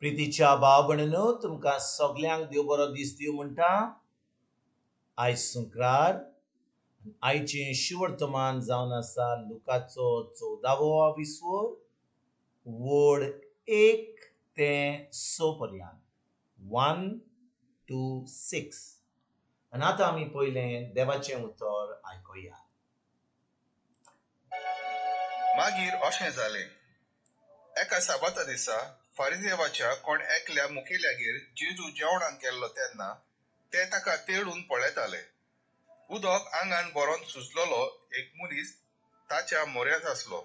प्रितीच्या भाव भयणींनो, तुमकां सगल्यांक देव बरो दीस दिवं म्हणटा. आयज शुक्रार. आयचें शिवर्तमान जावन आसा लुकाचो 14वो विसवोर, वोड 1 ते 6 पर्यंत. 1 to 6. आनी आतां आमी पयलें देवाचें उतर आयकुया. मागीर अशें जालें. एका साबाता दिसा फारिसेवाच्या कोण एकल्या मुखेल्यागेर जेजू जेवणाक गेल्लो तेन्ना ते ताका तेडून पळयताले. उदक आंगान भरोन सुजलोलो एक मनीस ताच्या मोऱ्यांत आसलो.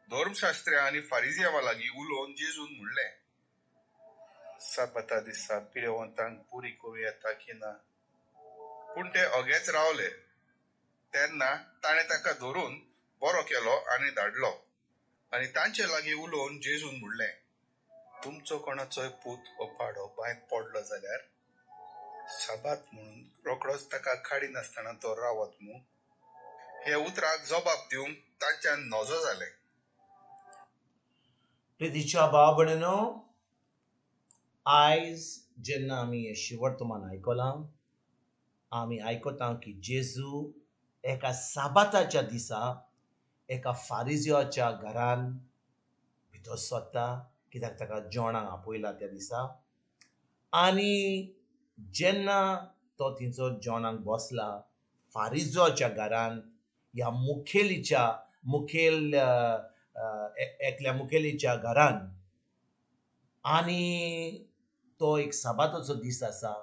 धर्मशास्त्री आनी फारिसेवा लागीं उलोवन जेजून म्हणलें, साबाता दिसा पिडेवंतांक पुरी करूं येता की ना. पूण ते ओगेच रावले. तेन्ना ताणें ताका धरून बरो केलो आनी धाडलो. आनी तांचे लागीं उलोवन जेजून म्हणलें, तुमचो कोणाचोय पूत हो पाडो बांयत पडलो जाल्यार साबात म्हणून रोखडोच ताका खाडी नासतना तो रावत मू. हे उतराक जबाब दिवंक तांच्यान नजो जालें. प्रितीच्या भाव भयणींनो, आयज जेन्ना आमी हें शिवर्तमान आयकलां, आमी आयकता की जेजू एका साबाताच्या दिसा एका फारिजियाच्या घरान भितर सरता, कित्याक ताका जेवणाक आपयलां त्या दिसा. आनी जेन्ना तो थिंचो जेवणाक बसला फारिजियाच्या घरान, ह्या एकल्या मुखेलीच्या घरान, आनी तो एक साबाताचो दीस आसा.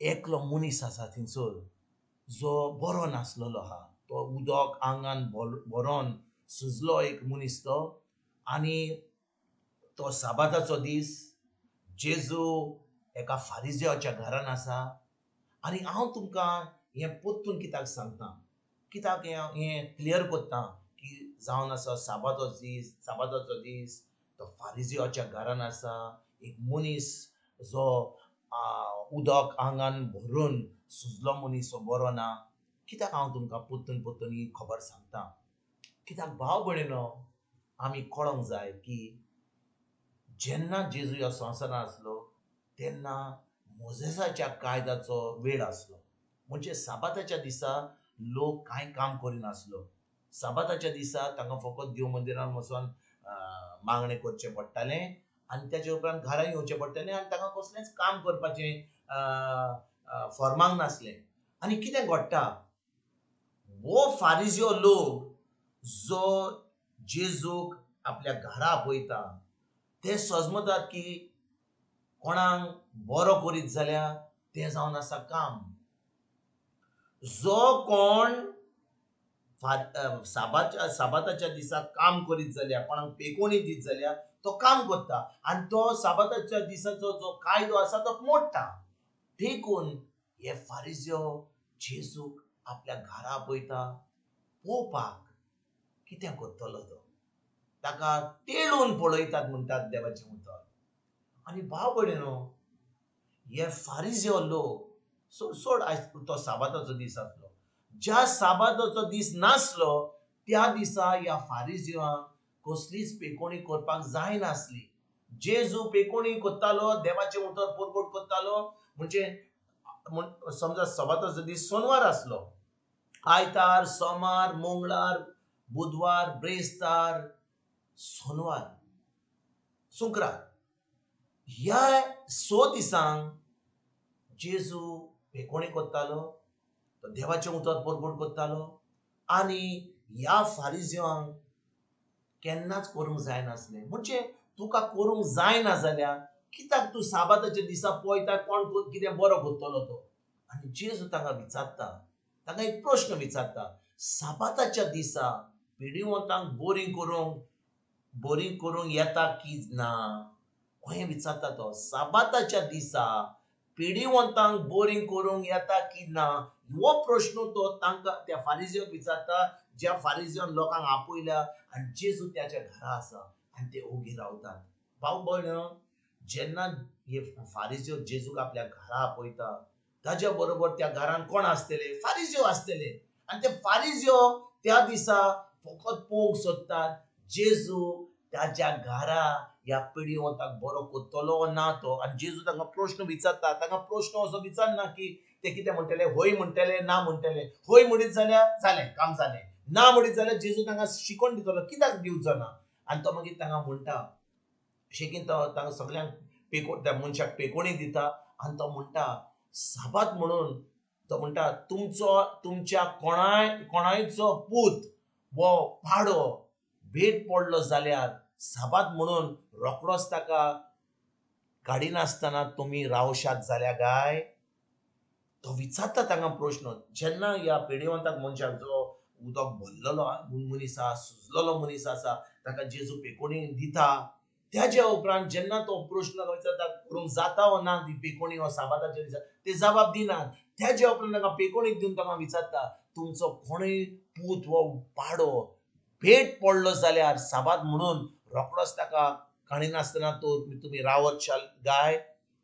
एकलो मनीस आसा थिंचर जो बरो नासलेलो आहा. तो उदक आंगान भरोन सुजलो एक मनीस तो. आनी तो साबाताचो दीस, जेजू एका फारिजियाच्या घरान आसा. आनी हांव तुमकां हें पोत्तून कित्याक सांगता, कित्याक हें क्लियर कोत्ता की जावन आसा साबाताचो दीस, तो फारिजियाच्या घरान आसा. एक मनीस जो उदक आंगान भरून सुजलो मनीस हो बरो ना. कित्याक हांव तुमकां पोत्तून ही खबर सांगता, कित्याक भाव भयणींनो, आमी कळोंक जाय की जेन्ना जेजू ह्या संवसारांत आसलो तेन्ना मोजेसाच्या कायद्याचो वेळ आसलो. म्हणजे साबाताच्या दिसा लोक कांय काम करिनासलो. साबाताच्या दिसा तांकां फकत देव मंदिरांत वचोन मागणें करचें पडटालें आनी तेचे उपरांत घरा येवचें पडटालें आनी तांकां कसलेंच काम करपाचें फर्मांक नासलें. आनी कितें घडटा, वो फारिजियो लोक जो जेजूक आपल्या घरा आपयता, ते सजमतात की कोणाक बरो करीत जाल्यार तें जावन आसा काम. जो कोण साबाताच्या दिसा काम करीत जाल्यार, कोणाक पेकोणी दीत जाल्यार तो काम करता आनी तो साबाताच्या दिसाचो जो कायदो आसा तो मोडटा. देखून हे फारिजियो जेजूक आपल्या घरा आपयता पोवपाक कितें करतलो तो. ताका तेडून पळयतात म्हणटात देवाचें उतर. आनी भाव भयणींनो, हे फारिजियो लोक सोड आयज तो साबाताचो दीस आसलो. ज्या साबाताचो दीस नासलो त्या दिसा ह्या फारिजियोंक कसलीच पेकोणी करपाक जायनासली. जेजू पेकोणी करतालो, देवाचें उतर परगट करतालो. म्हणजे समजा साबाताचो दीस सोनवार आसलो, आयतार, सोमार, मंगळार, बुधवार, ब्रेस्तार, सोनवार, शुक्रार, ह्या 6 दिसांक जेजू पेकोणी करतालो, तो देवाचें उतर परगट करतालो. आनी ह्या फारिजियोंक केन्नाच करूंक जायनासलें. म्हणजे तुका करूंक जायना जाल्यार कित्याक तूं साबाताच्या दिसा पळयता कोण कितें बरो करतलो तो. आनी जेजू ताका विचारता, ताका एक प्रश्न विचारता, साबाताच्या दिसा पिडीवंतांक बरी करूंक येता की ना. हें विचारता तो. साबाताच्या दिसा पिडीवंतांक बरी करूंक येता की ना, हो प्रश्न तो तांकां त्या फारिजियोक विचारता, ज्या फारिजियोन लोकांक आपयल्या आनी जेजू त्याच्या घरा आसा आनी ते ओगी रावतात. भाव भयणींनो, जेन्ना हे फारिजियो जेजूक आपल्या घरा आपयता, ताच्या बरोबर त्या घरान कोण आसतले? फारिजियो आसतले. आनी ते फारिजियो त्या दिसा फकत पळोवंक सोदतात जेजू त्याच्या घरा ह्या पिढीवंताक बरो कोत्तलो ना तो. आनी जेजू तांकां प्रश्न विचारता. तांकां प्रश्न असो विचारना की ते कितें म्हणटले, होय म्हणटले ना म्हणटले. होय म्हणीत जाल्यार जालें, काम जालें. ना म्हणीत जाल्यार जेजू तांकां शिकोवन दितलो, कित्याक दिवचो ना. आनी तो मागीर तांकां म्हणटा, शेकीन तो तांकां सगळ्यांक त्या मनशाक पेकोणी दिता आनी तो म्हणटा साबात म्हणून तो म्हणटा तुमच्या कोणायचो पूत वो पाडो भेट पडलो जाल्यार साबात म्हणून रोखडोच ताका काडिनासतना तुमी रावशात जाल्यार काय. तो विचारता तांकां प्रश्न. जेन्ना ह्या पेडीवंताक मनशाक जो उदक भरलेलो मनीस आसा, सुजलेलो मनीस आसा, ताका जेजू पेकोणी दिता, त्याच्या उपरांत जेन्ना तो प्रश्न विचारता करूंक जाता वा ना ती पेकोणी हो साबाताच्या दिसा, ते जबाब दिनात. त्याच्या उपरांत ताका पेकोणी दिवन ताका विचारता तुमचो कोणूय पूत वो पाडो भेट पडलो जाल्यार साबात म्हणून रोखडोच ताका काडिनासतना तो तुमी रावतशाल काय.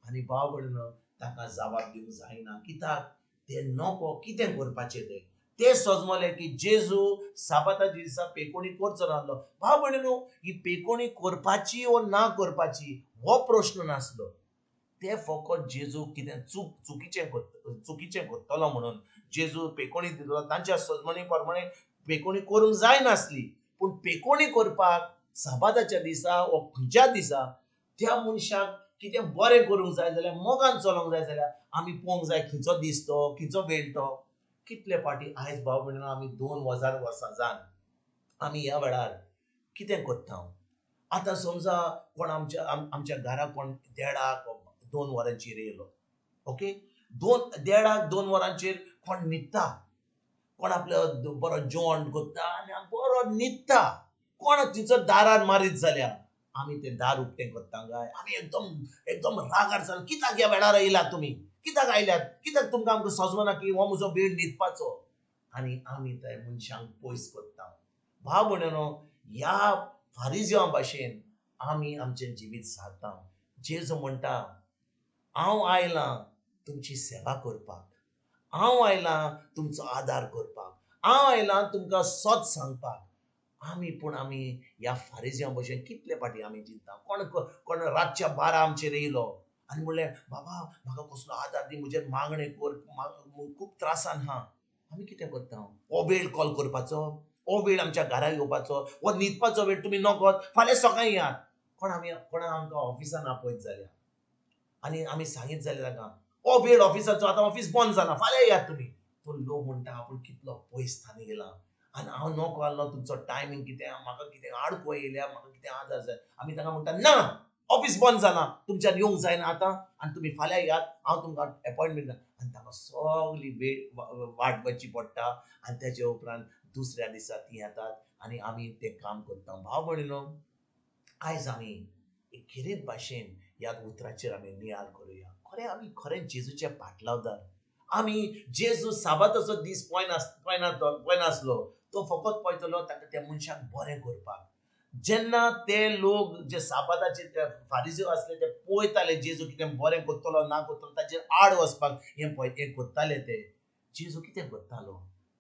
आनी भाव भयणीनो, ताका जबाब दिवंक जायना. कित्याक ते नको कितें करपाचें ते सजमले की जेजू साबाताच्या दिसा पेकोणी करचो नासलो. भाव भयणीनो, ही पेकोणी करपाची वा ना करपाची हो प्रश्न नासलो. ते फकत जेजू कितें चुकीचें करतलो म्हणून जेजू पेकोणी दितलो. तांच्या सजमणी प्रमाणे पेकोणी करूंक जाय नासली. पूण पेकोणी करपाक साबाताच्या दिसा वा खंयच्या दिसा त्या मनशाक कितें बरें करूंक जाय जाल्यार, मोगान चलोंक जाय जाल्यार आमी पळोवंक जाय खंयचो दीस तो, खंयचो वेळ तो. कितले फाटी आयज भाव भयणीनो आमी 2000 वर्सां जावन आमी ह्या वेळार कितें करता. आतां समजा कोण आमच्या घरा कोण देडाक 2 वरांचेर येयलो, ओके. देडाक 2 वरांचेर कोण न्हिदता, कोण आपलो बरो जेवण करता आनी बरो न्हिदता. कोण तिचो दारार मारीत जाल्यार आमी तें दार उक्तें करता काय. आमी एकदम रागार जावन कित्याक ह्या वेळार येयलात तुमी, कित्याक आयल्यात, कित्याक तुमकां आमकां सजमना की हो म्हजो वेळ न्हिदपाचो. आनी आमी त्या मनशांक पयस करता. भाव भयणीनो, ह्या फारिजियां भाशेन आमी आमचें जिवीत सारता. जेजू म्हणटा हांव आयलां तुमची सेवा करपाक, हांव आयलां तुमचो आदार करपाक, हांव आयलां तुमकां सत सांगपाक. आमी ह्या फारिजियां भशेन कितले फाटी आमी चिंतता. कोण रातच्या 12 आमचेर येयलो आनी म्हणलें बाबा म्हाका कसलो आदार दी, म्हजेर मागणें कर, खूब त्रासान हा. आमी कितें करता, हो वेळ कॉल करपाचो, हो वेळ आमच्या घरा येवपाचो, हो न्हिदपाचो वेळ तुमी नकत, फाल्यां सकाळीं यात. कोणाक आमकां ऑफिसान आपयत जाल्यार आनी आमी सांगीत जाल्यार ताका हो वेळ ऑफिसाचो, आतां ऑफिस बंद जालां, फाल्यां यात तुमी. तो लोक म्हणटा आपूण कितलो पयस थाने गेला आनी हांव नको आसलो तुमचो टायमींग कितें, म्हाका कितें आडको येयल्या, म्हाका कितें आदार जाय. आमी ताका म्हणटा ना, ऑफिस बंद जालां, तुमच्यान येवंक जायना आतां आनी तुमी फाल्यां यात, हांव तुमकां अपॉयंटमेंट दिता. आनी ताका सगळी वेळ वाटपाची पडटा आनी तेच्या उपरांत दुसऱ्या दिसा ती येतात आनी आमी तें काम करता. भाव भयणीनो, आयज आमी एक खेरीत भाशेन ह्या उतराचेर आमी नियाळ करुया. खरें जेजूचे पाटलावदार. आमी जेजू साबाताचो दीस पळयनासलो. तो फकत पळयतलो ताका त्या मनशाक बरें करपाक. जेन्ना ते लोक जे साबाताचे ते फारिजी आसले ते पळयताले जेजू कितें बरें करतलो ना करतलो, ताचेर आड वचपाक हें करताले ते. जेजू कितें करतालो,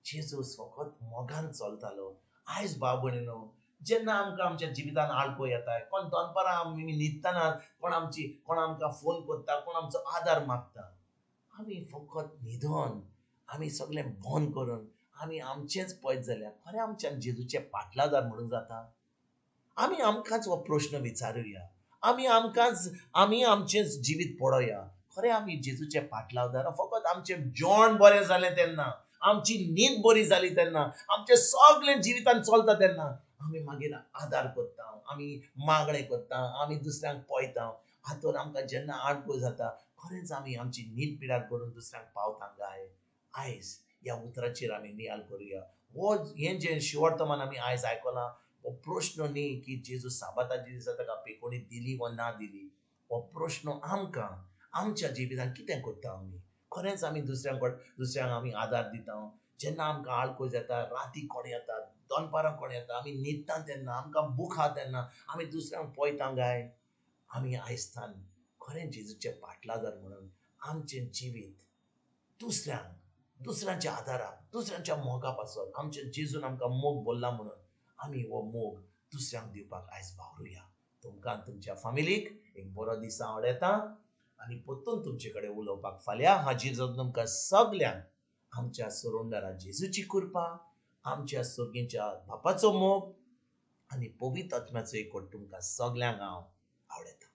जेजू फकत मोगान चलतालो. आयज भाव भयणीनो, जेन्ना आमकां आमच्या जिवितान आडको येता, कोण दनपारां आमी न्हिदतना कोण आमकां फोन करता, कोण आमचो आदार मागता, आमी फकत न्हिदोन आमी सगळें बंद करून आमी आमचेंच पळयत जाल्यार खरें आमच्यान जेजूचे पाटलादार म्हणूंक जाता. आमी आमकांच हो प्रश्न विचारुया. आमी आमचें जिवीत पळोवया. खरें आमी जेजूचे पाटलावदार. फकत आमचें जेवण बरें जालें तेन्ना, आमची न्हीद बरी जाली तेन्ना, आमचें सगळें जिवितान चलता तेन्ना आमी मागीर आदार करता, आमी मागणें करता, आमी दुसऱ्यांक पळयता. हातून आमकां जेन्ना आडको जाता खरेंच आमी आमची न्हीद पिड्यार करून दुसऱ्यांक पावता काय. आयज ह्या उतराचेर आमी नियाळ करुया. हें जें शिवर्तमान आमी आयज आयकलां, हो प्रश्न न्ही की जेजू साबाताच्या दिसा ताका पेकोणी दिली वा ना दिली. हो प्रश्न आमकां आमच्या जिवितान कितें करता आमी. खरेंच आमी दुसऱ्यांक आमी आदार दिता. जेन्ना आमकां आडको जाता, राती कोण येता, दनपारां कोण येता, आमी न्हिदता तेन्ना, आमकां भूक आहा तेन्ना आमी दुसऱ्यांक पळयता काय. आमी आयजतान खरें जेजूचे पाटलादार म्हणून आमचें जिवीत दुसऱ्यांच्या आदाराक, दुसऱ्यांच्या मोगा पासत आमच्या जेजून आमकां मोग बोल्ला म्हणून आमी हो मोग दुसऱ्यांक दिवपाक आयज वावरुया. तुमकां आनी तुमच्या फॅमिलीक एक बरो दीस हांव येता आनी परतून तुमचे कडेन उलोवपाक फाल्यां हाजीर जावन तुमकां सगल्यांक आमच्या सरोंडारा जेजूची कृपा, आमच्या सर्गेच्या बापाचो मोग आनी पवित्र आत्म्याचो एकवट तुमकां सगल्यांक हांव आवडयता.